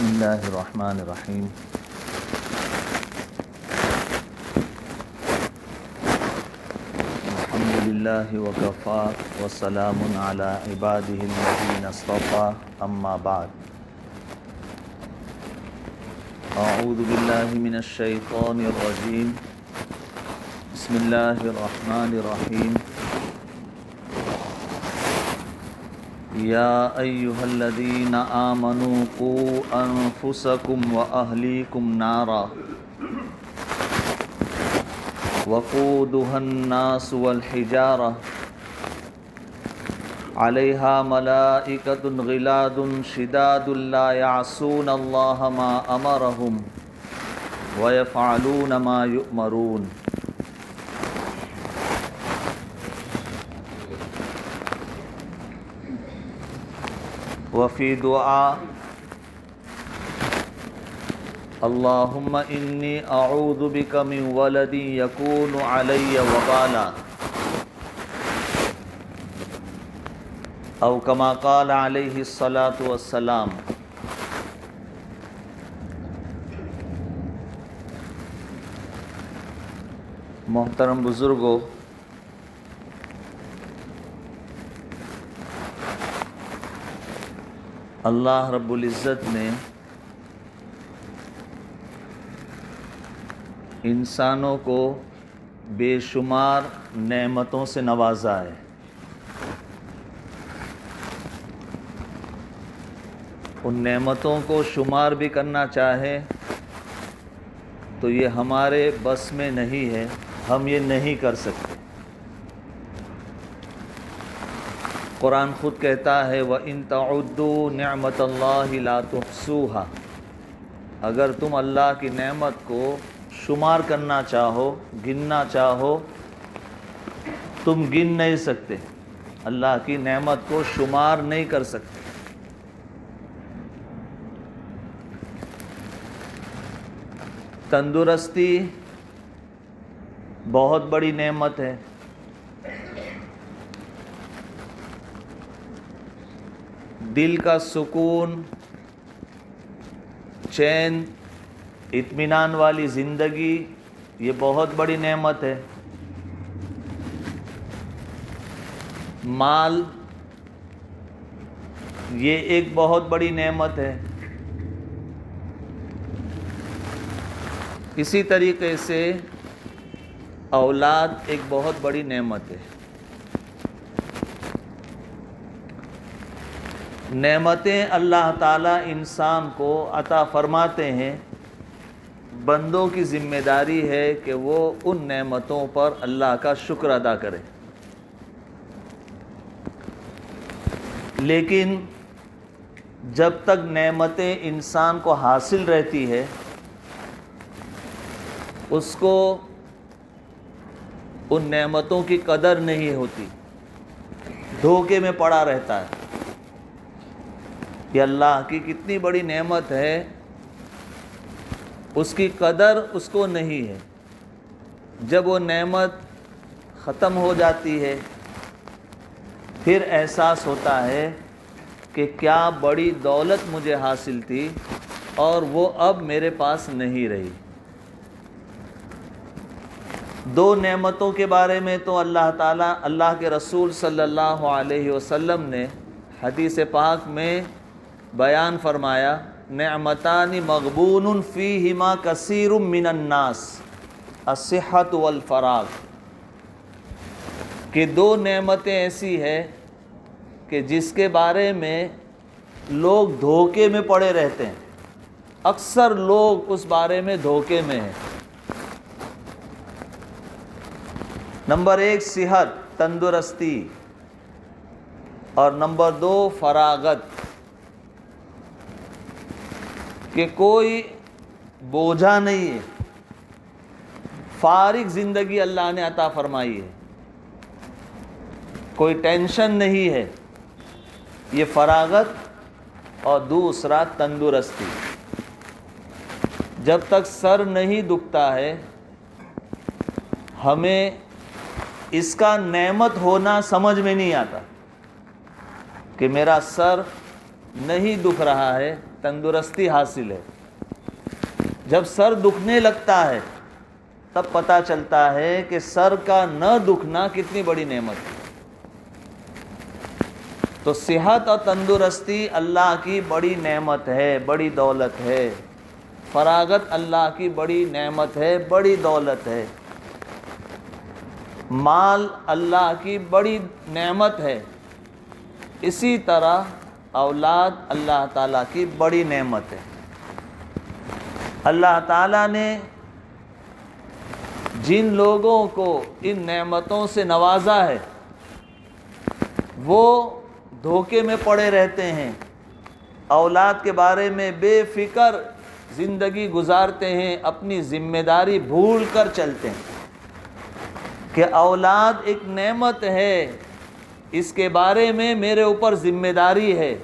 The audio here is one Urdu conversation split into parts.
بسم اللہ الرحمن الرحیم۔ الحمد للہ وکفی وسلام علی عبادہ الذین اصطفی، اما بعد۔ اعوذ باللہ من الشیطان الرجیم، بسم اللہ الرحمن الرحیم۔ یا ایہا الذین آمنوا قوا انفسکم واہلیکم نارا وقودها الناس والحجارہ علیہا ملائکۃ غلاظ شداد لا یعصون اللہ ما امرہم ویفعلون ما یؤمرون۔ وفی دعا اللہم انی اعوذ بک من ولد یکون علی وبالا، او کما قال علیہ الصلاۃ والسلام۔ محترم بزرگوں، اللہ رب العزت نے انسانوں کو بے شمار نعمتوں سے نوازا ہے۔ ان نعمتوں کو شمار بھی کرنا چاہے تو یہ ہمارے بس میں نہیں ہے، ہم یہ نہیں کر سکتے۔ قرآن خود کہتا ہے وَإِن تَعُدُّوا نِعْمَةَ اللَّهِ لَا تُحْصُوهَا، اگر تم اللہ کی نعمت کو شمار کرنا چاہو، گننا چاہو، تم گن نہیں سکتے، اللہ کی نعمت کو شمار نہیں کر سکتے۔ تندرستی بہت بڑی نعمت ہے۔ دل کا سکون، چین، اطمینان والی زندگی، یہ بہت بڑی نعمت ہے۔ مال، یہ ایک بہت بڑی نعمت ہے۔ اسی طریقے سے اولاد ایک بہت بڑی نعمت ہے۔ نعمتیں اللہ تعالیٰ انسان کو عطا فرماتے ہیں، بندوں کی ذمہ داری ہے کہ وہ ان نعمتوں پر اللہ کا شکر ادا کرے۔ لیکن جب تک نعمتیں انسان کو حاصل رہتی ہے، اس کو ان نعمتوں کی قدر نہیں ہوتی، دھوکے میں پڑا رہتا ہے۔ یہ اللہ کی کتنی بڑی نعمت ہے، اس کی قدر اس کو نہیں ہے۔ جب وہ نعمت ختم ہو جاتی ہے، پھر احساس ہوتا ہے کہ کیا بڑی دولت مجھے حاصل تھی اور وہ اب میرے پاس نہیں رہی۔ دو نعمتوں کے بارے میں تو اللہ تعالیٰ، اللہ کے رسول صلی اللہ علیہ وسلم نے حدیث پاک میں بیان فرمایا، نعمتان مغبون فیہما کثیر من الناس، الصحۃ والفراغ، کہ دو نعمتیں ایسی ہیں کہ جس کے بارے میں لوگ دھوکے میں پڑے رہتے ہیں، اکثر لوگ اس بارے میں دھوکے میں ہیں۔ نمبر ایک صحت، تندرستی، اور نمبر دو فراغت، کہ کوئی بوجھا نہیں ہے، فارغ زندگی اللہ نے عطا فرمائی ہے، کوئی ٹینشن نہیں ہے، یہ فراغت۔ اور دوسرا تندرستی، جب تک سر نہیں دکھتا ہے ہمیں اس کا نعمت ہونا سمجھ میں نہیں آتا کہ میرا سر نہیں دکھ رہا ہے، تندرستی حاصل ہے. جب سر دکھنے لگتا ہے تب پتہ چلتا ہے کہ سر کا نہ دکھنا کتنی بڑی نعمت ہے. تو صحت اور تندرستی اللہ کی بڑی نعمت ہے، بڑی دولت ہے. فراغت اللہ کی بڑی نعمت ہے، بڑی دولت ہے. مال اللہ کی بڑی نعمت ہے. اسی طرح اولاد اللہ تعالیٰ کی بڑی نعمت ہے. اللہ تعالیٰ نے جن لوگوں کو ان نعمتوں سے نوازا ہے وہ دھوکے میں پڑے رہتے ہیں، اولاد کے بارے میں بے فکر زندگی گزارتے ہیں، اپنی ذمہ داری بھول کر چلتے ہیں کہ اولاد ایک نعمت ہے، اس کے بارے میں میرے اوپر ذمہ داری ہے.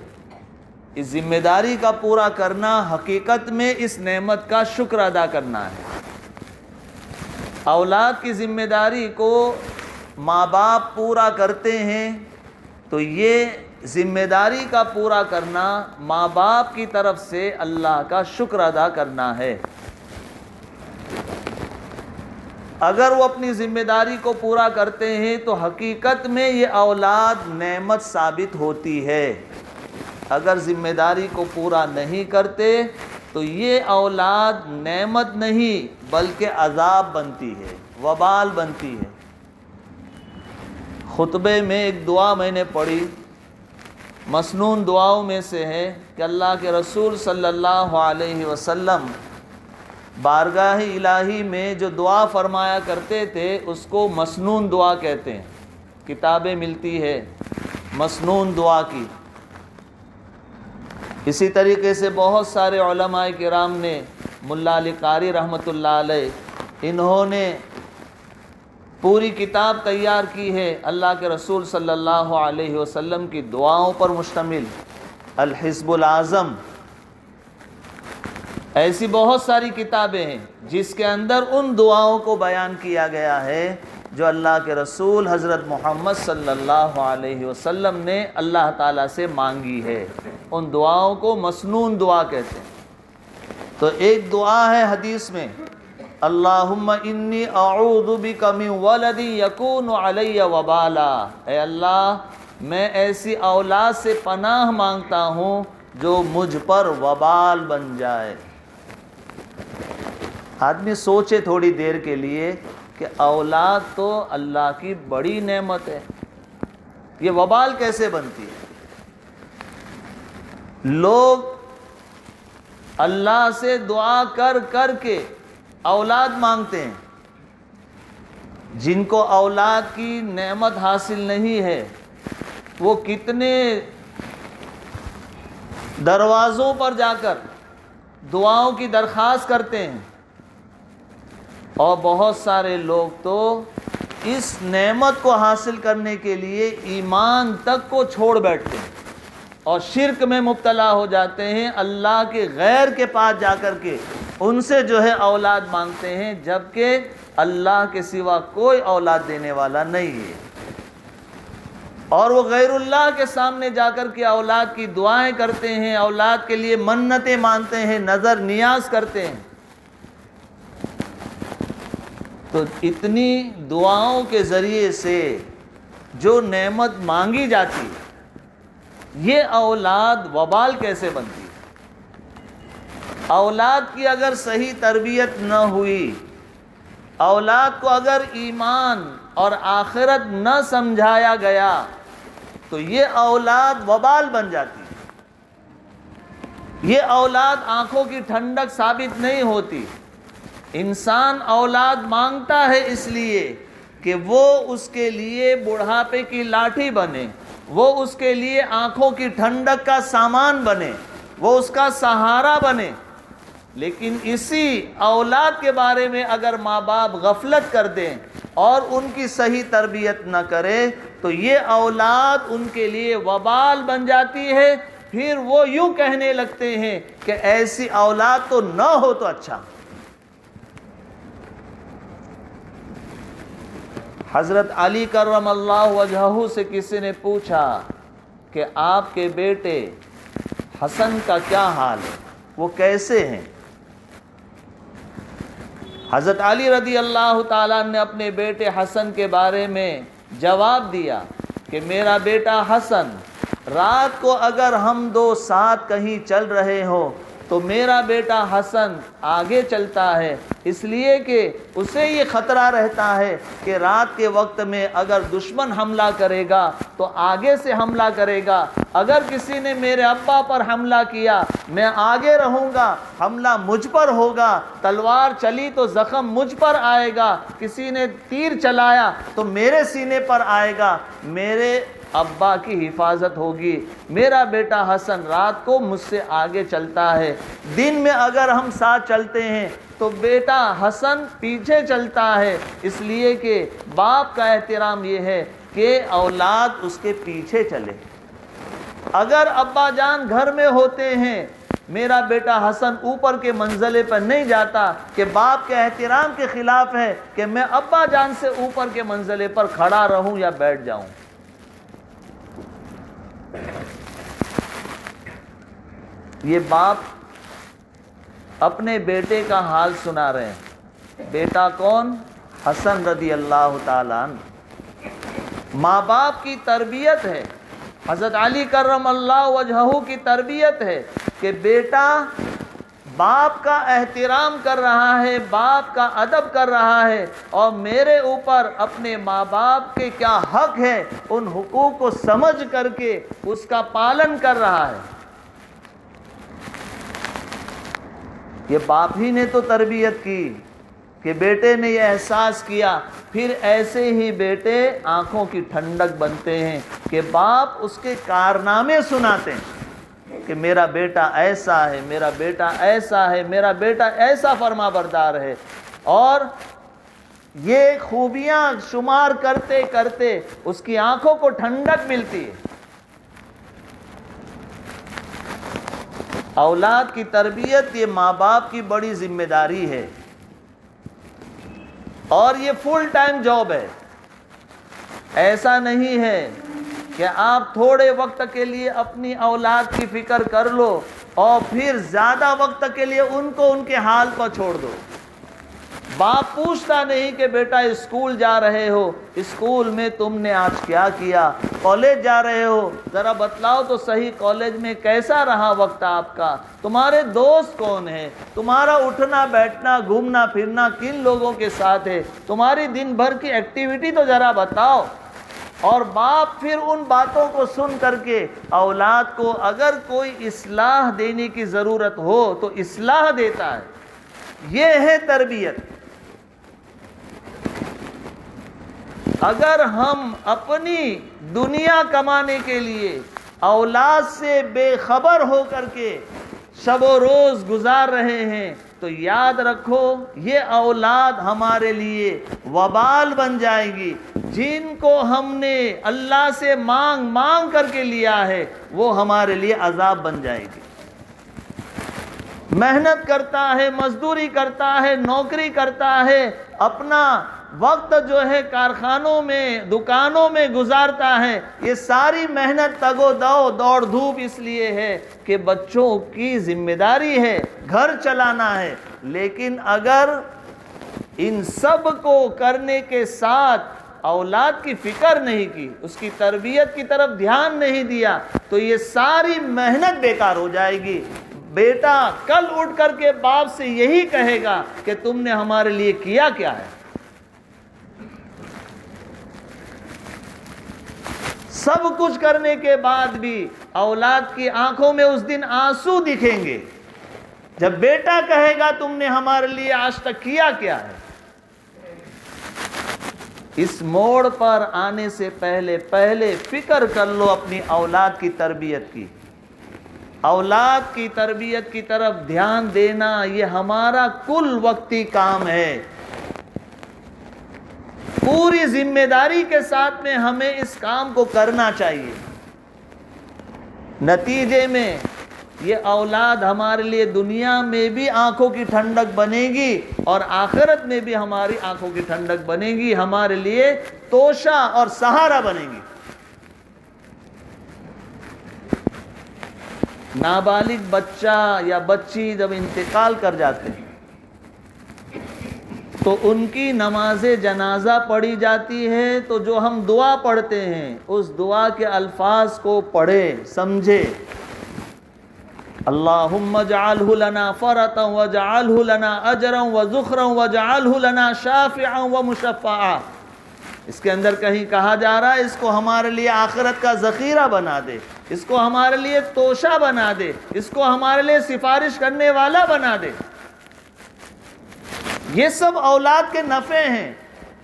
اس ذمہ داری کا پورا کرنا حقیقت میں اس نعمت کا شکر ادا کرنا ہے. اولاد کی ذمہ داری کو ماں باپ پورا کرتے ہیں تو یہ ذمہ داری کا پورا کرنا ماں باپ کی طرف سے اللہ کا شکر ادا کرنا ہے. اگر وہ اپنی ذمہ داری کو پورا کرتے ہیں تو حقیقت میں یہ اولاد نعمت ثابت ہوتی ہے. اگر ذمہ داری کو پورا نہیں کرتے تو یہ اولاد نعمت نہیں بلکہ عذاب بنتی ہے، وبال بنتی ہے. خطبے میں ایک دعا میں نے پڑھی، مسنون دعاؤں میں سے ہے کہ اللہ کے رسول صلی اللہ علیہ وسلم بارگاہ الہی میں جو دعا فرمایا کرتے تھے اس کو مسنون دعا کہتے ہیں. کتابیں ملتی ہے مسنون دعا کی. اسی طریقے سے بہت سارے علماء کرام نے، ملا علی قاری رحمۃ اللہ علیہ، انہوں نے پوری کتاب تیار کی ہے اللہ کے رسول صلی اللہ علیہ وسلم کی دعاؤں پر مشتمل، الحزب الاعظم. ایسی بہت ساری کتابیں ہیں جس کے اندر ان دعاؤں کو بیان کیا گیا ہے جو اللہ کے رسول حضرت محمد صلی اللہ علیہ وسلم نے اللہ تعالیٰ سے مانگی ہے. ان دعاؤں کو مسنون دعا کہتے ہیں. تو ایک دعا ہے حدیث میں، اللہم انی اعوذ بک من ولد یکون علی وبالا. اے اللہ میں ایسی اولاد سے پناہ مانگتا ہوں جو مجھ پر وبال بن جائے. آدمی سوچے تھوڑی دیر کے لیے کہ اولاد تو اللہ کی بڑی نعمت ہے، یہ وبال کیسے بنتی ہے؟ لوگ اللہ سے دعا کر کر کے اولاد مانگتے ہیں. جن کو اولاد کی نعمت حاصل نہیں ہے وہ کتنے دروازوں پر جا کر دعاؤں کی درخواست کرتے ہیں، اور بہت سارے لوگ تو اس نعمت کو حاصل کرنے کے لیے ایمان تک کو چھوڑ بیٹھتے ہیں اور شرک میں مبتلا ہو جاتے ہیں. اللہ کے غیر کے پاس جا کر کے ان سے جو ہے اولاد مانگتے ہیں، جبکہ اللہ کے سوا کوئی اولاد دینے والا نہیں ہے. اور وہ غیر اللہ کے سامنے جا کر کے اولاد کی دعائیں کرتے ہیں، اولاد کے لیے منتیں مانتے ہیں، نظر نیاز کرتے ہیں. تو اتنی دعاؤں کے ذریعے سے جو نعمت مانگی جاتی ہے، یہ اولاد وبال کیسے بنتی ہے؟ اولاد کی اگر صحیح تربیت نہ ہوئی، اولاد کو اگر ایمان اور آخرت نہ سمجھایا گیا تو یہ اولاد وبال بن جاتی ہے. یہ اولاد آنکھوں کی ٹھنڈک ثابت نہیں ہوتی. انسان اولاد مانگتا ہے اس لیے کہ وہ اس کے لیے بڑھاپے کی لاٹھی بنے، وہ اس کے لیے آنکھوں کی ٹھنڈک کا سامان بنے، وہ اس کا سہارا بنے. لیکن اسی اولاد کے بارے میں اگر ماں باپ غفلت کر دیں اور ان کی صحیح تربیت نہ کرے تو یہ اولاد ان کے لیے وبال بن جاتی ہے. پھر وہ یوں کہنے لگتے ہیں کہ ایسی اولاد تو نہ ہو تو اچھا. حضرت علی کرم اللہ وجہہ سے کسی نے پوچھا کہ آپ کے بیٹے حسن کا کیا حال ہے، وہ کیسے ہیں؟ حضرت علی رضی اللہ تعالیٰ نے اپنے بیٹے حسن کے بارے میں جواب دیا کہ میرا بیٹا حسن، رات کو اگر ہم دو ساتھ کہیں چل رہے ہوں تو میرا بیٹا حسن آگے چلتا ہے، اس لیے کہ اسے یہ خطرہ رہتا ہے کہ رات کے وقت میں اگر دشمن حملہ کرے گا تو آگے سے حملہ کرے گا، اگر کسی نے میرے ابا پر حملہ کیا میں آگے رہوں گا، حملہ مجھ پر ہوگا، تلوار چلی تو زخم مجھ پر آئے گا، کسی نے تیر چلایا تو میرے سینے پر آئے گا، میرے ابا کی حفاظت ہوگی۔ میرا بیٹا حسن رات کو مجھ سے آگے چلتا ہے، دن میں اگر ہم ساتھ چلتے ہیں تو بیٹا حسن پیچھے چلتا ہے، اس لیے کہ باپ کا احترام یہ ہے کہ اولاد اس کے پیچھے چلے۔ اگر ابا جان گھر میں ہوتے ہیں، میرا بیٹا حسن اوپر کے منزلے پر نہیں جاتا کہ باپ کے احترام کے خلاف ہے کہ میں ابا جان سے اوپر کے منزلے پر کھڑا رہوں یا بیٹھ جاؤں۔ یہ باپ اپنے بیٹے کا حال سنا رہے ہیں۔ بیٹا کون؟ حسن رضی اللہ تعالیٰ عنہ۔ ماں باپ کی تربیت ہے، حضرت علی کرم اللہ وجہہ کی تربیت ہے کہ بیٹا باپ کا احترام کر رہا ہے، باپ کا ادب کر رہا ہے، اور میرے اوپر اپنے ماں باپ کے کیا حق ہے ان حقوق کو سمجھ کر کے اس کا پالن کر رہا ہے۔ یہ باپ ہی نے تو تربیت کی کہ بیٹے نے یہ احساس کیا، پھر ایسے ہی بیٹے آنکھوں کی ٹھنڈک بنتے ہیں کہ باپ اس کے کارنامے سناتے ہیں کہ میرا بیٹا ایسا ہے، میرا بیٹا ایسا ہے، میرا بیٹا ایسا فرما بردار ہے، اور یہ خوبیاں شمار کرتے کرتے اس کی آنکھوں کو ٹھنڈک ملتی ہے۔ اولاد کی تربیت یہ ماں باپ کی بڑی ذمہ داری ہے، اور یہ فل ٹائم جاب ہے۔ ایسا نہیں ہے کہ آپ تھوڑے وقت کے لیے اپنی اولاد کی فکر کر لو اور پھر زیادہ وقت کے لیے ان کو ان کے حال پر چھوڑ دو۔ باپ پوچھتا نہیں کہ بیٹا اسکول جا رہے ہو، اسکول میں تم نے آج کیا کیا، کالج جا رہے ہو، ذرا بتلاؤ تو صحیح کالج میں کیسا رہا وقت آپ کا، تمہارے دوست کون ہیں، تمہارا اٹھنا بیٹھنا گھومنا پھرنا کن لوگوں کے ساتھ ہے، تمہاری دن بھر کی ایکٹیویٹی تو ذرا بتاؤ۔ اور باپ پھر ان باتوں کو سن کر کے اولاد کو اگر کوئی اصلاح دینے کی ضرورت ہو تو اصلاح دیتا ہے۔ یہ ہے تربیت۔ اگر ہم اپنی دنیا کمانے کے لیے اولاد سے بے خبر ہو کر کے شب و روز گزار رہے ہیں تو یاد رکھو یہ اولاد ہمارے لیے وبال بن جائے گی۔ جن کو ہم نے اللہ سے مانگ مانگ کر کے لیا ہے وہ ہمارے لیے عذاب بن جائے گی۔ محنت کرتا ہے، مزدوری کرتا ہے، نوکری کرتا ہے، اپنا وقت جو ہے کارخانوں میں دکانوں میں گزارتا ہے، یہ ساری محنت تگ و دو دوڑ دھوپ اس لیے ہے کہ بچوں کی ذمہ داری ہے، گھر چلانا ہے۔ لیکن اگر ان سب کو کرنے کے ساتھ اولاد کی فکر نہیں کی، اس کی تربیت کی طرف دھیان نہیں دیا تو یہ ساری محنت بیکار ہو جائے گی۔ بیٹا کل اٹھ کر کے باپ سے یہی کہے گا کہ تم نے ہمارے لیے کیا کیا ہے۔ سب کچھ کرنے کے بعد بھی اولاد کی آنکھوں میں اس دن آنسو دکھیں گے جب بیٹا کہے گا تم نے ہمارے لیے آج تک کیا کیا ہے۔ اس موڑ پر آنے سے پہلے فکر کر لو اپنی اولاد کی تربیت کی۔ اولاد کی تربیت کی طرف دھیان دینا یہ ہمارا کل وقتی کام ہے۔ پوری ذمہ داری کے ساتھ میں ہمیں اس کام کو کرنا چاہیے۔ نتیجے میں یہ اولاد ہمارے لیے دنیا میں بھی آنکھوں کی ٹھنڈک بنے گی اور آخرت میں بھی ہماری آنکھوں کی ٹھنڈک بنے گی، ہمارے لیے توشہ اور سہارا بنے گی۔ نابالغ بچہ یا بچی جب انتقال کر جاتے ہیں تو ان کی نماز جنازہ پڑھی جاتی ہے، تو جو ہم دعا پڑھتے ہیں اس دعا کے الفاظ کو پڑھے سمجھے. اللہم اجعلہ لنا فرطا واجعلہ لنا اجرا وذخرا واجعلہ لنا شافعا ومشفعا. اس کے اندر کہیں کہا جا رہا ہے اس کو ہمارے لیے آخرت کا ذخیرہ بنا دے، اس کو ہمارے لیے توشہ بنا دے، اس کو ہمارے لیے سفارش کرنے والا بنا دے. یہ سب اولاد کے نفع ہیں،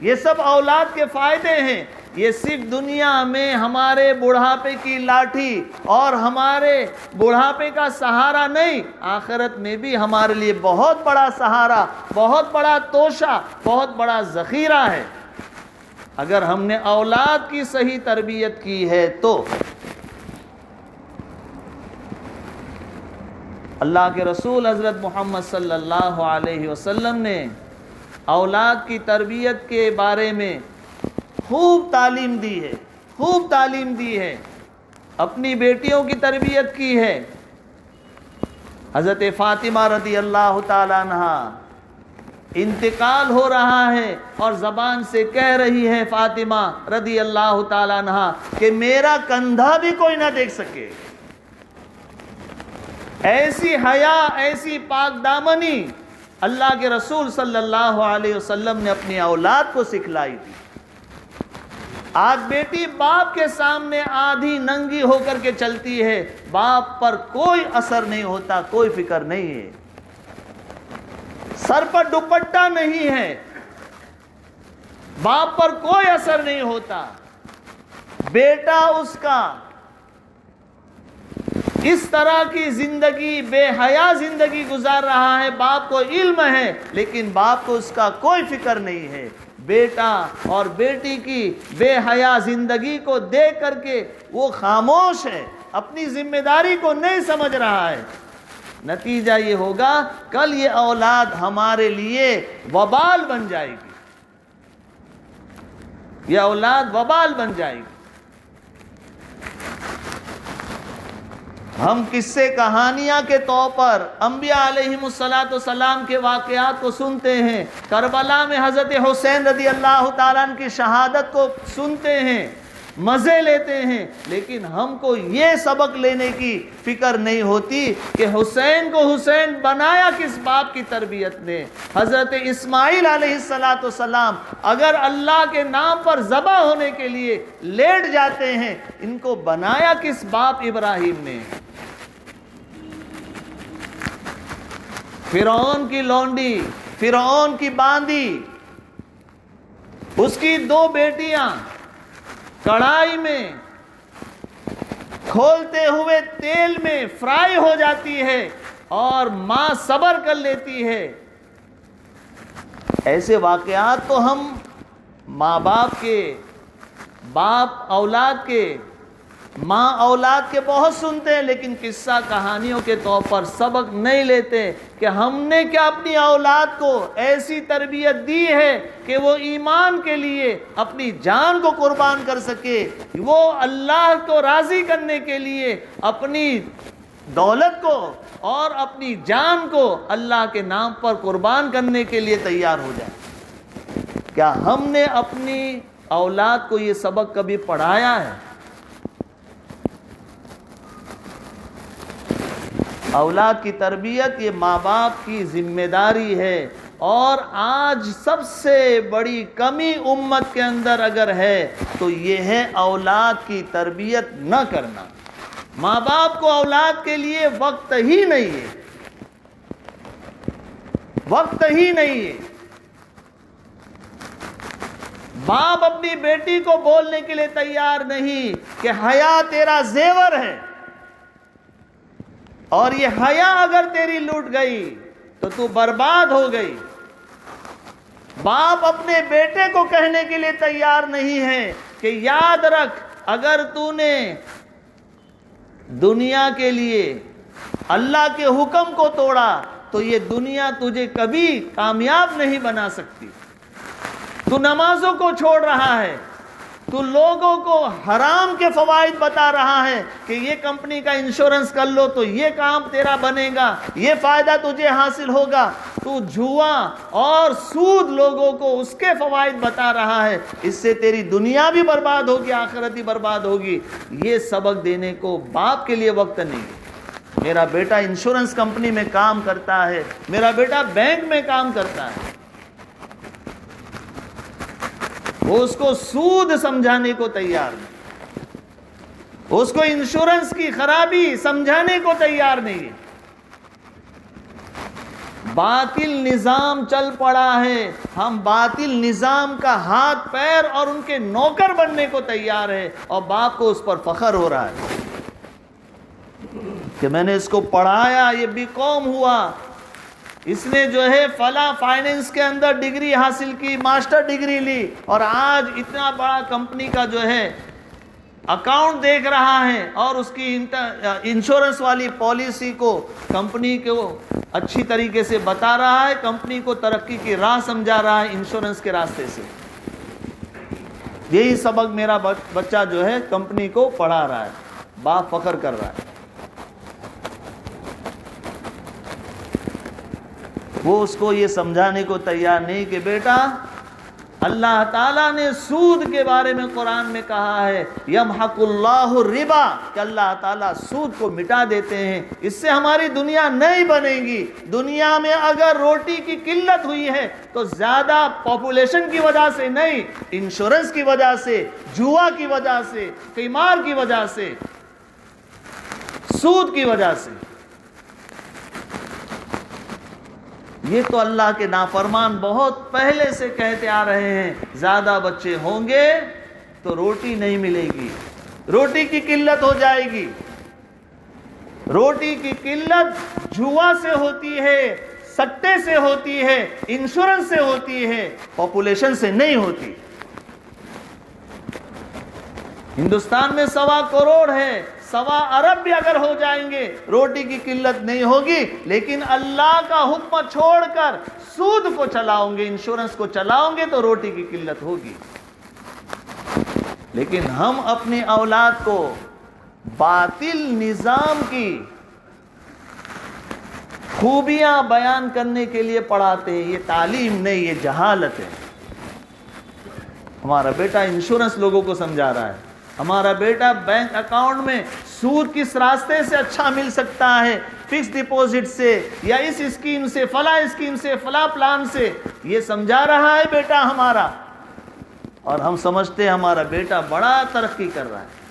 یہ سب اولاد کے فائدے ہیں. یہ صرف دنیا میں ہمارے بڑھاپے کی لاٹھی اور ہمارے بڑھاپے کا سہارا نہیں، آخرت میں بھی ہمارے لیے بہت بڑا سہارا، بہت بڑا توشہ، بہت بڑا ذخیرہ ہے اگر ہم نے اولاد کی صحیح تربیت کی ہے تو. اللہ کے رسول حضرت محمد صلی اللہ علیہ وسلم نے اولاد کی تربیت کے بارے میں خوب تعلیم دی ہے، خوب تعلیم دی ہے. اپنی بیٹیوں کی تربیت کی ہے. حضرت فاطمہ رضی اللہ تعالیٰ عنہا انتقال ہو رہا ہے اور زبان سے کہہ رہی ہے فاطمہ رضی اللہ تعالیٰ عنہا کہ میرا کندھا بھی کوئی نہ دیکھ سکے. ایسی حیا، ایسی پاک دامنی اللہ کے رسول صلی اللہ علیہ وسلم نے اپنی اولاد کو سکھلائی تھی. آج بیٹی باپ کے سامنے آدھی ننگی ہو کر کے چلتی ہے، باپ پر کوئی اثر نہیں ہوتا، کوئی فکر نہیں ہے، سر پر دوپٹہ نہیں ہے، باپ پر کوئی اثر نہیں ہوتا. بیٹا اس کا اس طرح کی زندگی، بے حیا زندگی گزار رہا ہے، باپ کو علم ہے لیکن باپ کو اس کا کوئی فکر نہیں ہے. بیٹا اور بیٹی کی بے حیا زندگی کو دیکھ کر کے وہ خاموش ہے، اپنی ذمہ داری کو نہیں سمجھ رہا ہے. نتیجہ یہ ہوگا کل یہ اولاد ہمارے لیے وبال بن جائے گی، یہ اولاد وبال بن جائے گی. ہم قصے کہانیاں کے طور پر انبیاء علیہم السلام کے واقعات کو سنتے ہیں، کربلا میں حضرت حسین رضی اللہ تعالیٰ عنہ کی شہادت کو سنتے ہیں، مزے لیتے ہیں، لیکن ہم کو یہ سبق لینے کی فکر نہیں ہوتی کہ حسین کو حسین بنایا کس باپ کی تربیت نے. حضرت اسماعیل علیہ السلام اگر اللہ کے نام پر ذبح ہونے کے لیے لیٹ جاتے ہیں، ان کو بنایا کس باپ ابراہیم نے. فرعون کی لونڈی، فرعون کی باندی، اس کی 2 بیٹیاں کڑھائی میں کھولتے ہوئے تیل میں فرائی ہو جاتی ہے اور ماں صبر کر لیتی ہے. ایسے واقعات تو ہم ماں باپ کے، باپ اولاد کے، ماں اولاد کے بہت سنتے ہیں، لیکن قصہ کہانیوں کے طور پر سبق نہیں لیتے کہ ہم نے کیا اپنی اولاد کو ایسی تربیت دی ہے کہ وہ ایمان کے لیے اپنی جان کو قربان کر سکے، وہ اللہ کو راضی کرنے کے لیے اپنی دولت کو اور اپنی جان کو اللہ کے نام پر قربان کرنے کے لیے تیار ہو جائے. کیا ہم نے اپنی اولاد کو یہ سبق کبھی پڑھایا ہے؟ اولاد کی تربیت یہ ماں باپ کی ذمہ داری ہے، اور آج سب سے بڑی کمی امت کے اندر اگر ہے تو یہ ہے اولاد کی تربیت نہ کرنا. ماں باپ کو اولاد کے لیے وقت ہی نہیں ہے، وقت ہی نہیں ہے. باپ اپنی بیٹی کو بولنے کے لیے تیار نہیں کہ حیا تیرا زیور ہے، اور یہ حیا اگر تیری لوٹ گئی تو تو برباد ہو گئی. باپ اپنے بیٹے کو کہنے کے لیے تیار نہیں ہے کہ یاد رکھ اگر تو نے دنیا کے لیے اللہ کے حکم کو توڑا تو یہ دنیا تجھے کبھی کامیاب نہیں بنا سکتی. تو نمازوں کو چھوڑ رہا ہے، تو لوگوں کو حرام کے فوائد بتا رہا ہے کہ یہ کمپنی کا انشورنس کر لو تو یہ کام تیرا بنے گا، یہ فائدہ تجھے حاصل ہوگا. تو جوا اور سود لوگوں کو اس کے فوائد بتا رہا ہے، اس سے تیری دنیا بھی برباد ہوگی، آخرت بھی برباد ہوگی. یہ سبق دینے کو باپ کے لیے وقت نہیں. میرا بیٹا انشورنس کمپنی میں کام کرتا ہے، میرا بیٹا بینک میں کام کرتا ہے، وہ اس کو سود سمجھانے کو تیار نہیں، اس کو انشورنس کی خرابی سمجھانے کو تیار نہیں. باطل نظام چل پڑا ہے، ہم باطل نظام کا ہاتھ پیر اور ان کے نوکر بننے کو تیار ہے، اور باپ کو اس پر فخر ہو رہا ہے کہ میں نے اس کو پڑھایا، یہ بی کام ہوا، اس نے جو ہے فلاں فائنینس کے اندر ڈگری حاصل کی، ماسٹر ڈگری لی، اور آج اتنا بڑا کمپنی کا جو ہے اکاؤنٹ دیکھ رہا ہے، اور اس کی انشورنس والی پالیسی کو کمپنی کو اچھی طریقے سے بتا رہا ہے، کمپنی کو ترقی کی راہ سمجھا رہا ہے انشورنس کے راستے سے. یہی سبق میرا بچہ جو ہے کمپنی کو پڑھا رہا ہے، باپ فخر کر رہا ہے. وہ اس کو یہ سمجھانے کو تیار نہیں کہ بیٹا اللہ تعالیٰ نے سود کے بارے میں قرآن میں کہا ہے یمحق اللہ الربا، کہ اللہ تعالیٰ سود کو مٹا دیتے ہیں، اس سے ہماری دنیا نہیں بنے گی. دنیا میں اگر روٹی کی قلت ہوئی ہے تو زیادہ پاپولیشن کی وجہ سے نہیں، انشورنس کی وجہ سے، جوا کی وجہ سے، قمار کی وجہ سے، سود کی وجہ سے. یہ تو اللہ کے نافرمان بہت پہلے سے کہتے آ رہے ہیں زیادہ بچے ہوں گے تو روٹی نہیں ملے گی، روٹی کی قلت ہو جائے گی. روٹی کی قلت جوا سے ہوتی ہے، سٹے سے ہوتی ہے، انشورنس سے ہوتی ہے، پاپولیشن سے نہیں ہوتی. ہندوستان میں 1.25 کروڑ ہے، 1.25 ارب بھی اگر ہو جائیں گے روٹی کی قلت نہیں ہوگی. لیکن اللہ کا حکم چھوڑ کر سود کو چلاؤں گے، انشورنس کو چلاؤں گے تو روٹی کی قلت ہوگی. لیکن ہم اپنی اولاد کو باطل نظام کی خوبیاں بیان کرنے کے لیے پڑھاتے ہیں. یہ تعلیم نہیں، یہ جہالت ہے. ہمارا بیٹا انشورنس لوگوں کو سمجھا رہا ہے، ہمارا بیٹا بینک اکاؤنٹ میں سود کس راستے سے اچھا مل سکتا ہے، فکس ڈپوزٹ سے یا اس اسکیم سے، فلاں اسکیم سے، فلاں پلان سے، یہ سمجھا رہا ہے بیٹا ہمارا. اور ہم سمجھتے ہیں ہمارا بیٹا بڑا ترقی کر رہا ہے.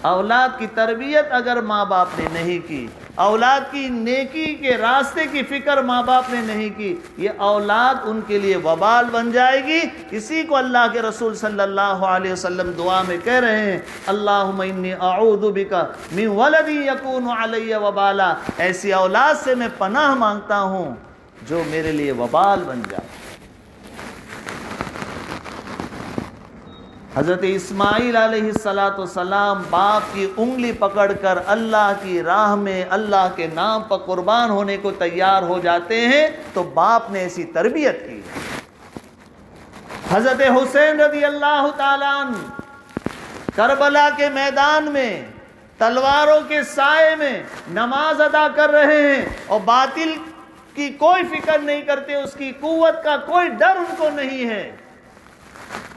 اولاد کی تربیت اگر ماں باپ نے نہیں کی، اولاد کی نیکی کے راستے کی فکر ماں باپ نے نہیں کی، یہ اولاد ان کے لیے وبال بن جائے گی. اسی کو اللہ کے رسول صلی اللہ علیہ وسلم دعا میں کہہ رہے ہیں اللہم انی اعوذ بک من ولد یکون علی وبالا، ایسی اولاد سے میں پناہ مانگتا ہوں جو میرے لیے وبال بن جائے. حضرت اسماعیل علیہ السلام باپ کی انگلی پکڑ کر اللہ کی راہ میں اللہ کے نام پر قربان ہونے کو تیار ہو جاتے ہیں تو باپ نے ایسی تربیت کی. حضرت حسین رضی اللہ تعالیٰ عنہ کربلا کے میدان میں تلواروں کے سائے میں نماز ادا کر رہے ہیں اور باطل کی کوئی فکر نہیں کرتے، اس کی قوت کا کوئی ڈر ان کو نہیں ہے،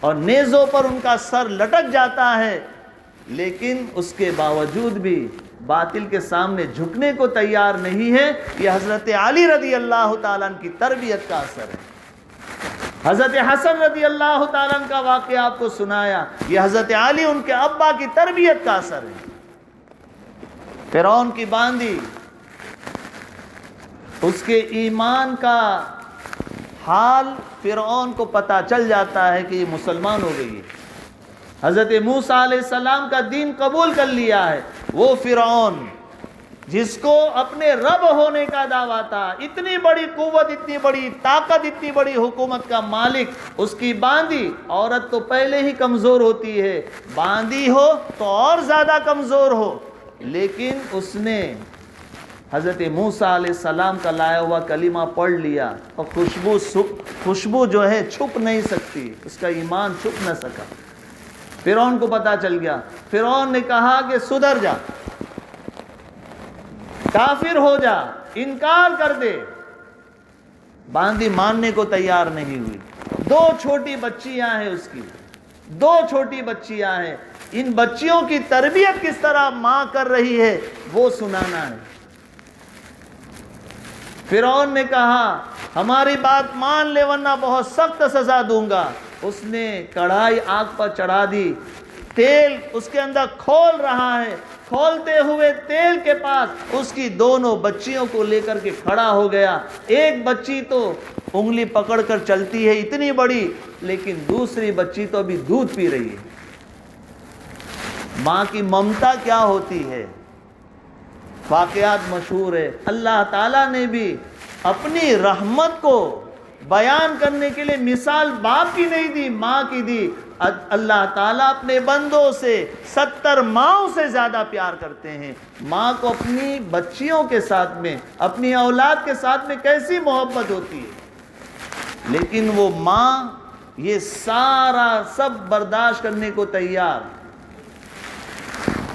اور نیزوں پر ان کا سر لٹک جاتا ہے، لیکن اس کے باوجود بھی باطل کے سامنے جھکنے کو تیار نہیں ہے. یہ حضرت علی رضی اللہ تعالیٰ عنہ کی تربیت کا اثر ہے. حضرت حسن رضی اللہ تعالیٰ عنہ کا واقعہ آپ کو سنایا، یہ حضرت علی ان کے ابا کی تربیت کا اثر ہے. فرعون کی باندی، اس کے ایمان کا حال فرعون کو پتہ چل جاتا ہے کہ یہ مسلمان ہو گئی ہے. حضرت موسیٰ علیہ السلام کا دین قبول کر لیا ہے. وہ فرعون جس کو اپنے رب ہونے کا دعویٰ تھا، اتنی بڑی قوت، اتنی بڑی طاقت، اتنی بڑی حکومت کا مالک، اس کی باندی، عورت تو پہلے ہی کمزور ہوتی ہے، باندی ہو تو اور زیادہ کمزور ہو، لیکن اس نے حضرت موسیٰ علیہ السلام کا لایا ہوا کلمہ پڑھ لیا، اور خوشبو جو ہے چھپ نہیں سکتی، اس کا ایمان چھپ نہ سکا. فرعون کو پتا چل گیا، فرعون نے کہا کہ سدھر جا، کافر ہو جا، انکار کر دے۔ باندی ماننے کو تیار نہیں ہوئی۔ 2 چھوٹی بچیاں ہیں اس کی، 2 چھوٹی بچیاں ہیں، ان بچیوں کی تربیت کس طرح ماں کر رہی ہے وہ سنانا ہے۔ فرعون نے کہا ہماری بات مان لے ورنہ بہت سخت سزا دوں گا۔ اس نے کڑھائی آگ پر چڑھا دی، تیل اس کے اندر کھول رہا ہے، کھولتے ہوئے تیل کے پاس اس کی دونوں بچیوں کو لے کر کے کھڑا ہو گیا۔ ایک بچی تو انگلی پکڑ کر چلتی ہے اتنی بڑی، لیکن دوسری بچی تو ابھی دودھ پی رہی ہے۔ ماں کی ممتا کیا ہوتی ہے، واقعات مشہور ہے۔ اللہ تعالیٰ نے بھی اپنی رحمت کو بیان کرنے کے لیے مثال باپ کی نہیں دی، ماں کی دی۔ اللہ تعالیٰ اپنے بندوں سے 70 ماؤں سے زیادہ پیار کرتے ہیں۔ ماں کو اپنی بچیوں کے ساتھ میں، اپنی اولاد کے ساتھ میں کیسی محبت ہوتی ہے، لیکن وہ ماں یہ سارا سب برداشت کرنے کو تیار۔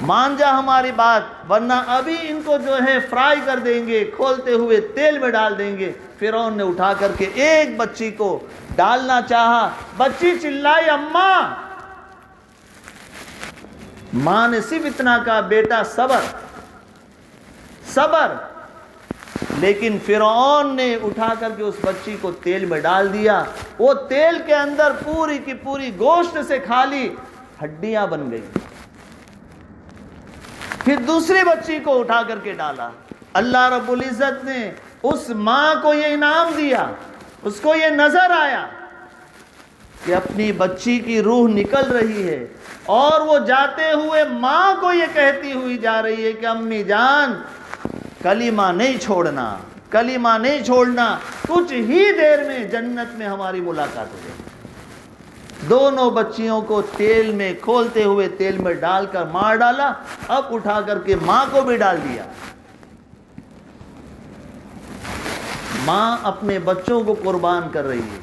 مان جا ہماری بات ورنہ ابھی ان کو جو ہے فرائی کر دیں گے، کھولتے ہوئے تیل میں ڈال دیں گے۔ فرعون نے اٹھا کر کے ایک بچی کو ڈالنا چاہا، بچی چلائی اماں۔ ماں نے صرف اتنا کہا بیٹا صبر صبر، لیکن فرعون نے اٹھا کر کے اس بچی کو تیل میں ڈال دیا۔ وہ تیل کے اندر پوری کی پوری گوشت سے خالی ہڈیاں بن گئی۔ پھر دوسری بچی کو اٹھا کر کے ڈالا۔ اللہ رب العزت نے اس ماں کو یہ انعام دیا، اس کو یہ نظر آیا کہ اپنی بچی کی روح نکل رہی ہے، اور وہ جاتے ہوئے ماں کو یہ کہتی ہوئی جا رہی ہے کہ امی جان کلمہ نہیں چھوڑنا، کلمہ نہیں چھوڑنا، کچھ ہی دیر میں جنت میں ہماری ملاقات ہو جائے۔ دونوں بچیوں کو تیل میں کھولتے ہوئے تیل میں ڈال کر مار ڈالا، اب اٹھا کر کے ماں کو بھی ڈال دیا۔ ماں اپنے بچوں کو قربان کر رہی ہے،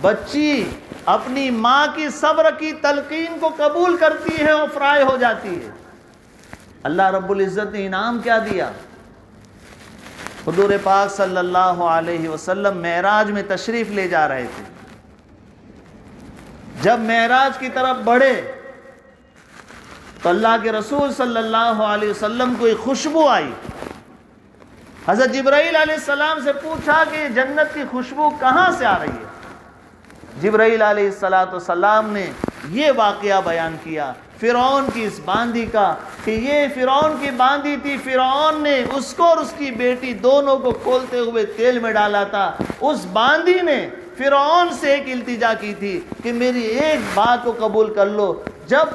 بچی اپنی ماں کی صبر کی تلقین کو قبول کرتی ہے اور فرائی ہو جاتی ہے۔ اللہ رب العزت نے انعام کیا دیا؟ حضور پاک صلی اللہ علیہ وسلم معراج میں تشریف لے جا رہے تھے۔ جب معراج کی طرف بڑھے تو اللہ کے رسول صلی اللہ علیہ وسلم کو ایک خوشبو آئی۔ حضرت جبرائیل علیہ السلام سے پوچھا کہ یہ جنت کی خوشبو کہاں سے آ رہی ہے؟ جبرائیل علیہ السلام نے یہ واقعہ بیان کیا فرعون کی اس باندی کا، کہ یہ فرعون کی باندی تھی، فرعون نے اس کو اور اس کی بیٹی دونوں کو کھولتے ہوئے تیل میں ڈالا تھا۔ اس باندی نے فرعون سے ایک التجا کی تھی کہ میری ایک بات کو قبول کر لو، جب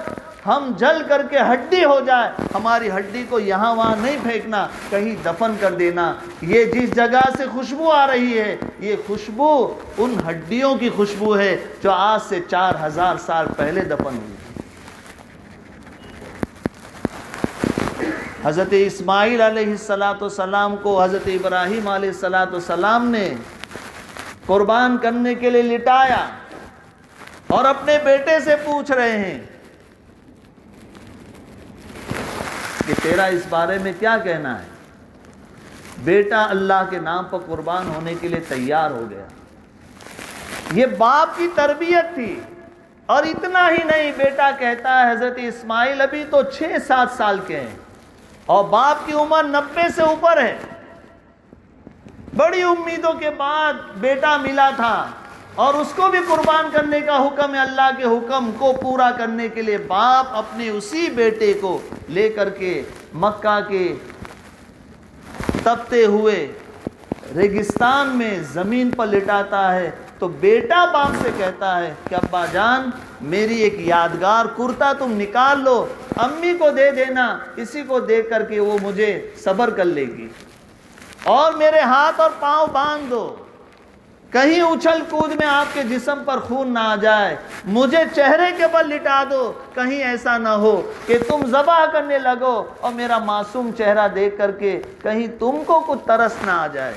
ہم جل کر کے ہڈی ہو جائے ہماری ہڈی کو یہاں وہاں نہیں پھینکنا، کہیں دفن کر دینا۔ یہ جس جگہ سے خوشبو آ رہی ہے یہ خوشبو ان ہڈیوں کی خوشبو ہے جو آج سے 4000 سال پہلے دفن ہوئی۔ حضرت اسماعیل علیہ السلام کو حضرت ابراہیم علیہ السلام نے قربان کرنے کے لیے لٹایا، اور اپنے بیٹے سے پوچھ رہے ہیں کہ تیرا اس بارے میں کیا کہنا ہے؟ بیٹا اللہ کے نام پر قربان ہونے کے لیے تیار ہو گیا۔ یہ باپ کی تربیت تھی۔ اور اتنا ہی نہیں، بیٹا کہتا ہے حضرت اسماعیل ابھی تو 6-7 سال کے ہیں اور باپ کی عمر 90 سے اوپر ہے۔ بڑی امیدوں کے بعد بیٹا ملا تھا، اور اس کو بھی قربان کرنے کا حکم ہے۔ اللہ کے حکم کو پورا کرنے کے لیے باپ اپنے اسی بیٹے کو لے کر کے مکہ کے تپتے ہوئے ریگستان میں زمین پر لٹاتا ہے، تو بیٹا باپ سے کہتا ہے کہ ابا جان میری ایک یادگار کرتا تم نکال لو، امی کو دے دینا، اسی کو دے کر کے وہ مجھے صبر کر لے گی، اور میرے ہاتھ اور پاؤں باندھ دو، کہیں اچھل کود میں آپ کے جسم پر خون نہ آ جائے، مجھے چہرے کے بل لٹا دو، کہیں ایسا نہ ہو کہ تم ذبح کرنے لگو اور میرا معصوم چہرہ دیکھ کر کے کہیں تم کو کچھ ترس نہ آ جائے۔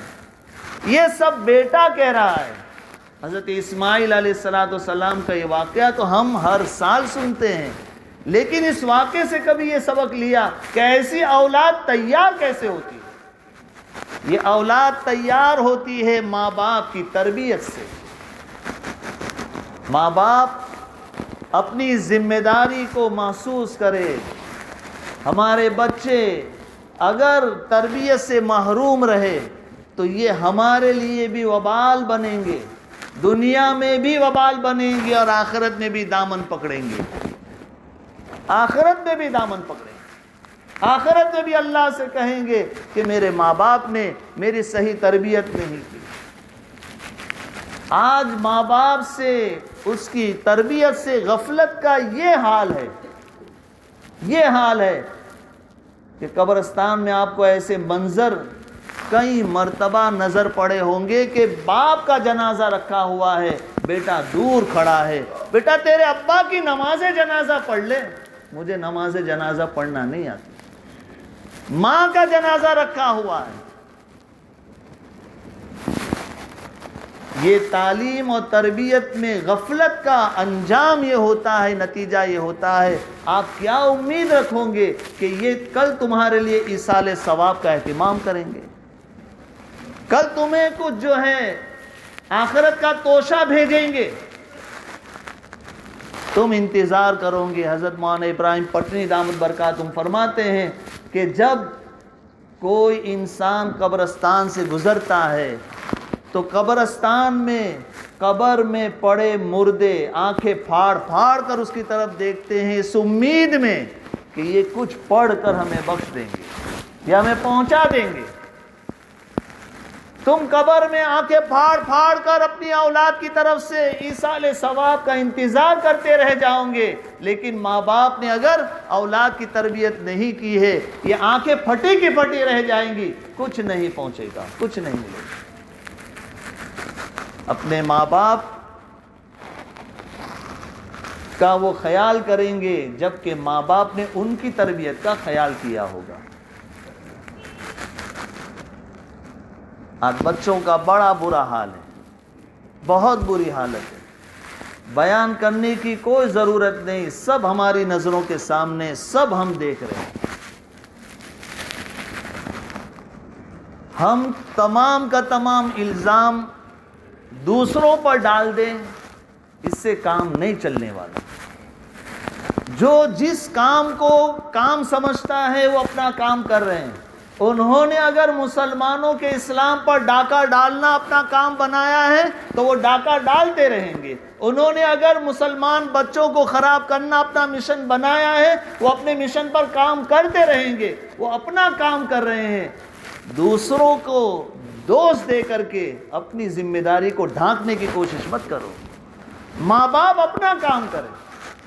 یہ سب بیٹا کہہ رہا ہے۔ حضرت اسماعیل علیہ السلام کا یہ واقعہ تو ہم ہر سال سنتے ہیں، لیکن اس واقعے سے کبھی یہ سبق لیا کہ ایسی اولاد تیار کیسے ہوتی ہے؟ یہ اولاد تیار ہوتی ہے ماں باپ کی تربیت سے۔ ماں باپ اپنی ذمہ داری کو محسوس کرے۔ ہمارے بچے اگر تربیت سے محروم رہے تو یہ ہمارے لیے بھی وبال بنیں گے، دنیا میں بھی وبال بنیں گے اور آخرت میں بھی دامن پکڑیں گے۔ آخرت میں بھی دامن پکڑیں گے، آخرت میں بھی اللہ سے کہیں گے کہ میرے ماں باپ نے میری صحیح تربیت نہیں کی۔ آج ماں باپ سے، اس کی تربیت سے غفلت کا یہ حال ہے کہ قبرستان میں آپ کو ایسے منظر کئی مرتبہ نظر پڑے ہوں گے کہ باپ کا جنازہ رکھا ہوا ہے، بیٹا دور کھڑا ہے، بیٹا تیرے ابا کی نماز جنازہ پڑھ لے۔ مجھے نماز جنازہ پڑھنا نہیں آتی۔ ماں کا جنازہ رکھا ہوا ہے۔ یہ تعلیم اور تربیت میں غفلت کا انجام یہ ہوتا ہے، نتیجہ یہ ہوتا ہے۔ آپ کیا امید رکھو گے کہ یہ کل تمہارے لیے ایصال ثواب کا اہتمام کریں گے؟ کل تمہیں کچھ جو ہے آخرت کا توشہ بھیجیں گے، تم انتظار کرو گے۔ حضرت مولانا ابراہیم پٹنی دامت برکاتہم فرماتے ہیں کہ جب کوئی انسان قبرستان سے گزرتا ہے تو قبرستان میں، قبر میں پڑے مردے آنکھیں پھاڑ پھاڑ کر اس کی طرف دیکھتے ہیں، اس امید میں کہ یہ کچھ پڑھ کر ہمیں بخش دیں گے یا ہمیں پہنچا دیں گے۔ تم قبر میں آنکھیں پھاڑ پھاڑ کر اپنی اولاد کی طرف سے ایصال ثواب کا انتظار کرتے رہ جاؤ گے، لیکن ماں باپ نے اگر اولاد کی تربیت نہیں کی ہے، یہ آنکھیں پھٹی کی پھٹی رہ جائیں گی، کچھ نہیں پہنچے گا، کچھ نہیں ملے گا۔ اپنے ماں باپ کا وہ خیال کریں گے جبکہ ماں باپ نے ان کی تربیت کا خیال کیا ہوگا۔ آج بچوں کا بڑا برا حال ہے، بہت بری حالت ہے، بیان کرنے کی کوئی ضرورت نہیں، سب ہماری نظروں کے سامنے، سب ہم دیکھ رہے ہیں۔ ہم تمام کا تمام الزام دوسروں پر ڈال دیں، اس سے کام نہیں چلنے والا۔ جو جس کام کو کام سمجھتا ہے وہ اپنا کام کر رہے ہیں۔ انہوں نے اگر مسلمانوں کے اسلام پر ڈاکہ ڈالنا اپنا کام بنایا ہے تو وہ ڈاکہ ڈالتے رہیں گے۔ انہوں نے اگر مسلمان بچوں کو خراب کرنا اپنا مشن بنایا ہے، وہ اپنے مشن پر کام کرتے رہیں گے۔ وہ اپنا کام کر رہے ہیں، دوسروں کو دوست دے کر کے اپنی ذمہ داری کو ڈھانکنے کی کوشش مت کرو۔ ماں باپ اپنا کام کرے،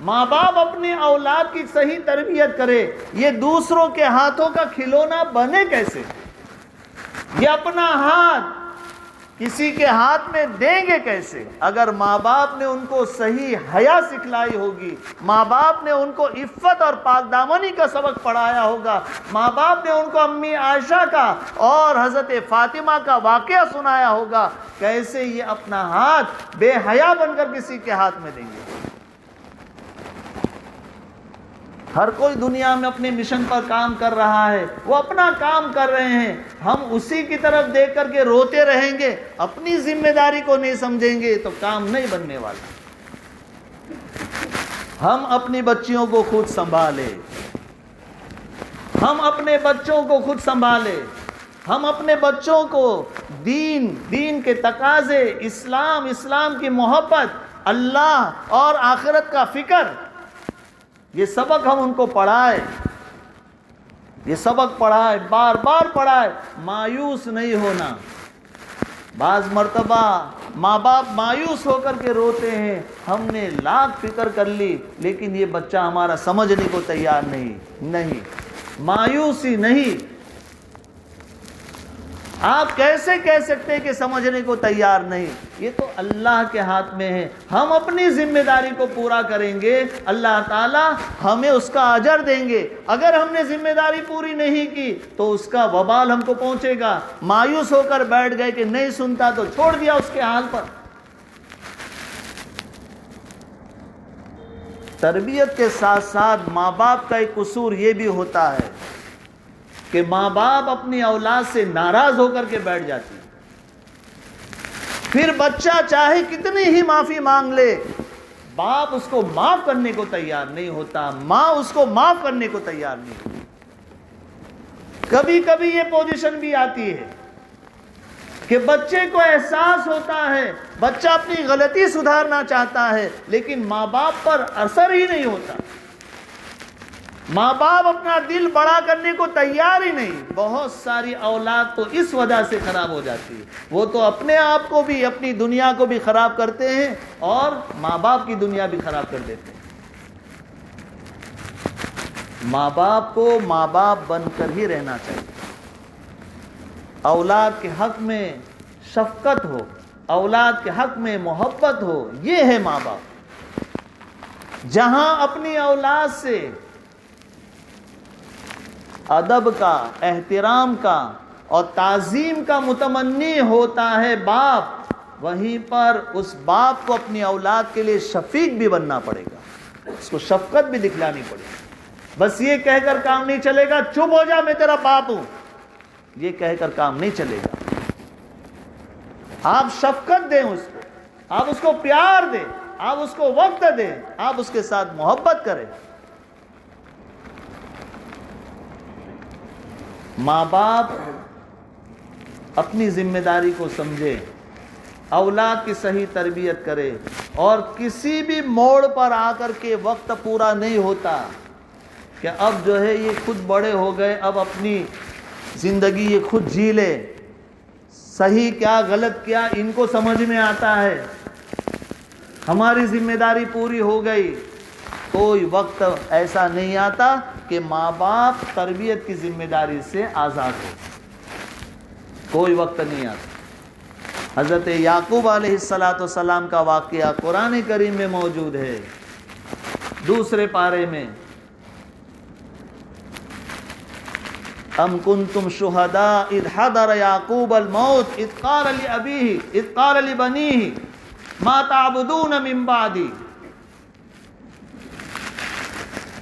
ماں باپ اپنی اولاد کی صحیح تربیت کرے۔ یہ دوسروں کے ہاتھوں کا کھلونا بنے کیسے؟ یہ اپنا ہاتھ کسی کے ہاتھ میں دیں گے کیسے؟ اگر ماں باپ نے ان کو صحیح حیا سکھلائی ہوگی، ماں باپ نے ان کو عفت اور پاک دامنی کا سبق پڑھایا ہوگا، ماں باپ نے ان کو امی عائشہ کا اور حضرت فاطمہ کا واقعہ سنایا ہوگا، کیسے یہ اپنا ہاتھ بے حیا بن کر کسی کے ہاتھ میں دیں گے؟ ہر کوئی دنیا میں اپنے مشن پر کام کر رہا ہے، وہ اپنا کام کر رہے ہیں، ہم اسی کی طرف دیکھ کر کے روتے رہیں گے، اپنی ذمہ داری کو نہیں سمجھیں گے تو کام نہیں بننے والا۔ ہم اپنی بچیوں کو خود سنبھالیں، ہم اپنے بچوں کو خود سنبھالیں، ہم اپنے بچوں کو دین کے تقاضے، اسلام کی محبت، اللہ اور آخرت کا فکر، یہ سبق ہم ان کو پڑھائے، یہ سبق پڑھائے، بار بار پڑھائے۔ مایوس نہیں ہونا۔ بعض مرتبہ ماں باپ مایوس ہو کر کے روتے ہیں، ہم نے لاکھ فکر کر لی لیکن یہ بچہ ہمارا سمجھنے کو تیار نہیں۔ مایوسی نہیں۔ آپ کیسے کہہ سکتے ہیں کہ سمجھنے کو تیار نہیں؟ یہ تو اللہ کے ہاتھ میں ہے۔ ہم اپنی ذمہ داری کو پورا کریں گے، اللہ تعالیٰ ہمیں اس کا اجر دیں گے۔ اگر ہم نے ذمہ داری پوری نہیں کی تو اس کا وبال ہم کو پہنچے گا۔ مایوس ہو کر بیٹھ گئے کہ نہیں سنتا تو چھوڑ دیا اس کے حال پر۔ تربیت کے ساتھ ساتھ ماں باپ کا ایک قصور یہ بھی ہوتا ہے کہ ماں باپ اپنی اولاد سے ناراض ہو کر کے بیٹھ جاتی ہے. پھر بچہ چاہے کتنی ہی معافی مانگ لے، باپ اس کو معاف کرنے کو تیار نہیں ہوتا، ماں اس کو معاف کرنے کو تیار نہیں ہوتی. کبھی کبھی یہ پوزیشن بھی آتی ہے کہ بچے کو احساس ہوتا ہے، بچہ اپنی غلطی سدھارنا چاہتا ہے، لیکن ماں باپ پر اثر ہی نہیں ہوتا. ماں باپ اپنا دل بڑا کرنے کو تیار ہی نہیں. بہت ساری اولاد تو اس وجہ سے خراب ہو جاتی ہے، وہ تو اپنے آپ کو بھی، اپنی دنیا کو بھی خراب کرتے ہیں اور ماں باپ کی دنیا بھی خراب کر دیتے ہیں. ماں باپ کو ماں باپ بن کر ہی رہنا چاہیے. اولاد کے حق میں شفقت ہو، اولاد کے حق میں محبت ہو، یہ ہے ماں باپ. جہاں اپنی اولاد سے ادب کا، احترام کا اور تعظیم کا متمنی ہوتا ہے باپ، وہیں پر اس باپ کو اپنی اولاد کے لیے شفیق بھی بننا پڑے گا، اس کو شفقت بھی دکھلانی پڑے گی. بس یہ کہہ کر کام نہیں چلے گا چپ ہو جا میں تیرا باپ ہوں، یہ کہہ کر کام نہیں چلے گا. آپ شفقت دیں اس کو، آپ اس کو پیار دیں، آپ اس کو وقت دیں، آپ اس کے ساتھ محبت کریں. ماں باپ اپنی ذمہ داری کو سمجھے، اولاد کی صحیح تربیت کرے، اور کسی بھی موڑ پر آ کر کے وقت پورا نہیں ہوتا کہ اب جو ہے یہ خود بڑے ہو گئے، اب اپنی زندگی یہ خود جی لے، صحیح کیا غلط کیا ان کو سمجھ میں آتا ہے، ہماری ذمہ داری پوری ہو گئی. کوئی وقت ایسا نہیں آتا کہ ماں باپ تربیت کی ذمہ داری سے آزاد ہو، کوئی وقت نہیں آتا. حضرت یعقوب علیہ السلام کا واقعہ قرآن کریم میں موجود ہے. دوسرے پارے میں، ام کنتم شہداء اذ حضر یعقوب الموت اذ قال لبنیہ ما تعبدون من بعدی.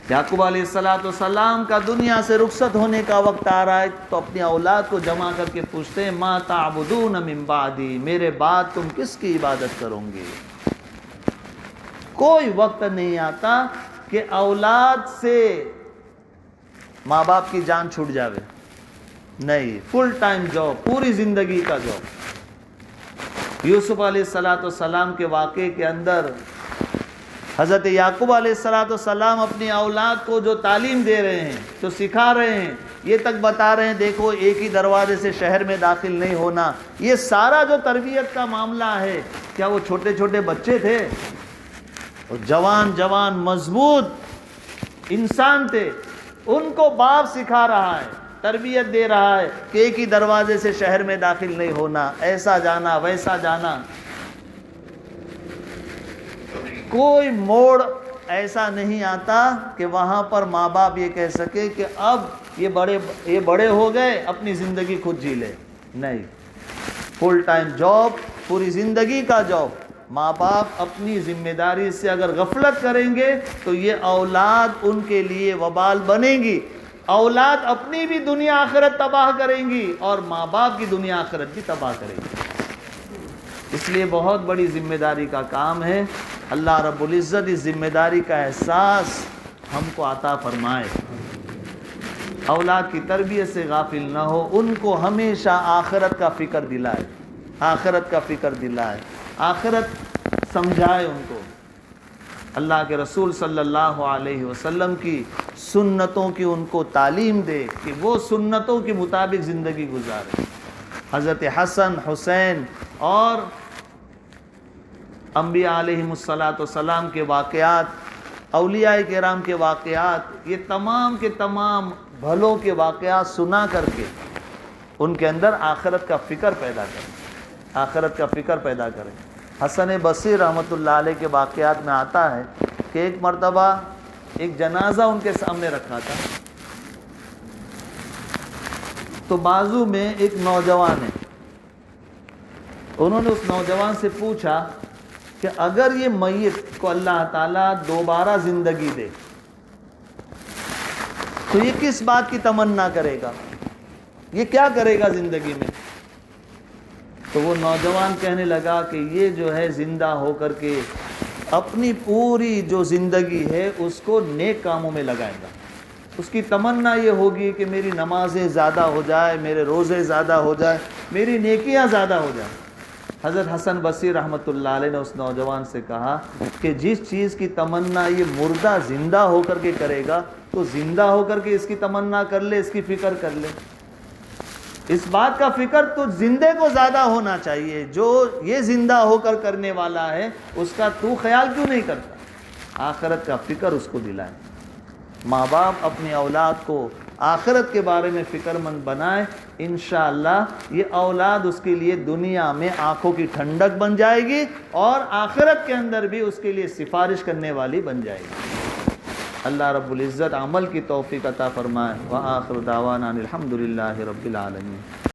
یعقوب علیہ السلام کا دنیا سے رخصت ہونے کا وقت آ رہا ہے تو اپنی اولاد کو جمع کر کے پوچھتے ہیں ما تعبدون من بعدی، میرے بعد تم کس کی عبادت کرو گے. کوئی وقت نہیں آتا کہ اولاد سے ماں باپ کی جان چھوٹ جاوے، نہیں، فل ٹائم جاب، پوری زندگی کا جاب. یوسف علیہ السلام کے واقعے کے اندر حضرت یعقوب علیہ السلام اپنی اولاد کو جو تعلیم دے رہے ہیں، جو سکھا رہے ہیں، یہ تک بتا رہے ہیں دیکھو ایک ہی دروازے سے شہر میں داخل نہیں ہونا. یہ سارا جو تربیت کا معاملہ ہے، کیا وہ چھوٹے چھوٹے بچے تھے؟ جوان مضبوط انسان تھے. ان کو باپ سکھا رہا ہے، تربیت دے رہا ہے کہ ایک ہی دروازے سے شہر میں داخل نہیں ہونا، ایسا جانا ویسا جانا. کوئی موڑ ایسا نہیں آتا کہ وہاں پر ماں باپ یہ کہہ سکے کہ اب یہ بڑے ہو گئے، اپنی زندگی خود جی لے. نہیں، فل ٹائم جاب، پوری زندگی کا جاب. ماں باپ اپنی ذمہ داری سے اگر غفلت کریں گے تو یہ اولاد ان کے لیے وبال بنے گی. اولاد اپنی بھی دنیا آخرت تباہ کریں گی اور ماں باپ کی دنیا آخرت بھی تباہ کریں گی. اس لیے بہت بڑی ذمہ داری کا کام ہے. اللہ رب العزت اس ذمہ داری کا احساس ہم کو عطا فرمائے. اولاد کی تربیت سے غافل نہ ہو، ان کو ہمیشہ آخرت کا فکر دلائے، آخرت کا فکر دلائے، آخرت سمجھائے ان کو. اللہ کے رسول صلی اللہ علیہ وسلم کی سنتوں کی ان کو تعلیم دے کہ وہ سنتوں کے مطابق زندگی گزارے. حضرت حسن، حسین اور انبیاء علیہم السلام کے واقعات، اولیاء کرام کے واقعات، یہ تمام کے تمام بھلوں کے واقعات سنا کر کے ان کے اندر آخرت کا فکر پیدا کریں، آخرت کا فکر پیدا کریں. حسن بصری رحمۃ اللہ علیہ کے واقعات میں آتا ہے کہ ایک مرتبہ ایک جنازہ ان کے سامنے رکھا تھا، تو بازو میں ایک نوجوان ہے. انہوں نے اس نوجوان سے پوچھا کہ اگر یہ میت کو اللہ تعالیٰ دوبارہ زندگی دے تو یہ کس بات کی تمنا کرے گا، یہ کیا کرے گا زندگی میں؟ تو وہ نوجوان کہنے لگا کہ یہ جو ہے زندہ ہو کر کے اپنی پوری جو زندگی ہے اس کو نیک کاموں میں لگائے گا. اس کی تمنا یہ ہوگی کہ میری نمازیں زیادہ ہو جائے، میرے روزے زیادہ ہو جائے، میری نیکیاں زیادہ ہو جائیں. حضرت حسن بصری رحمۃ اللہ علیہ نے اس نوجوان سے کہا کہ جس چیز کی تمنا یہ مردہ زندہ ہو کر کے کرے گا تو زندہ ہو کر کے اس کی تمنا کر لے، اس کی فکر کر لے. اس بات کا فکر تو زندے کو زیادہ ہونا چاہیے، جو یہ زندہ ہو کر کرنے والا ہے اس کا تو خیال کیوں نہیں کرتا؟ آخرت کا فکر اس کو دلائیں. ماں باپ اپنی اولاد کو آخرت کے بارے میں فکر مند بنائے، انشاءاللہ یہ اولاد اس کے لیے دنیا میں آنکھوں کی ٹھنڈک بن جائے گی اور آخرت کے اندر بھی اس کے لیے سفارش کرنے والی بن جائے گی. اللہ رب العزت عمل کی توفیق عطا فرمائے. وآخر دعوانا الحمدللہ رب العالمین.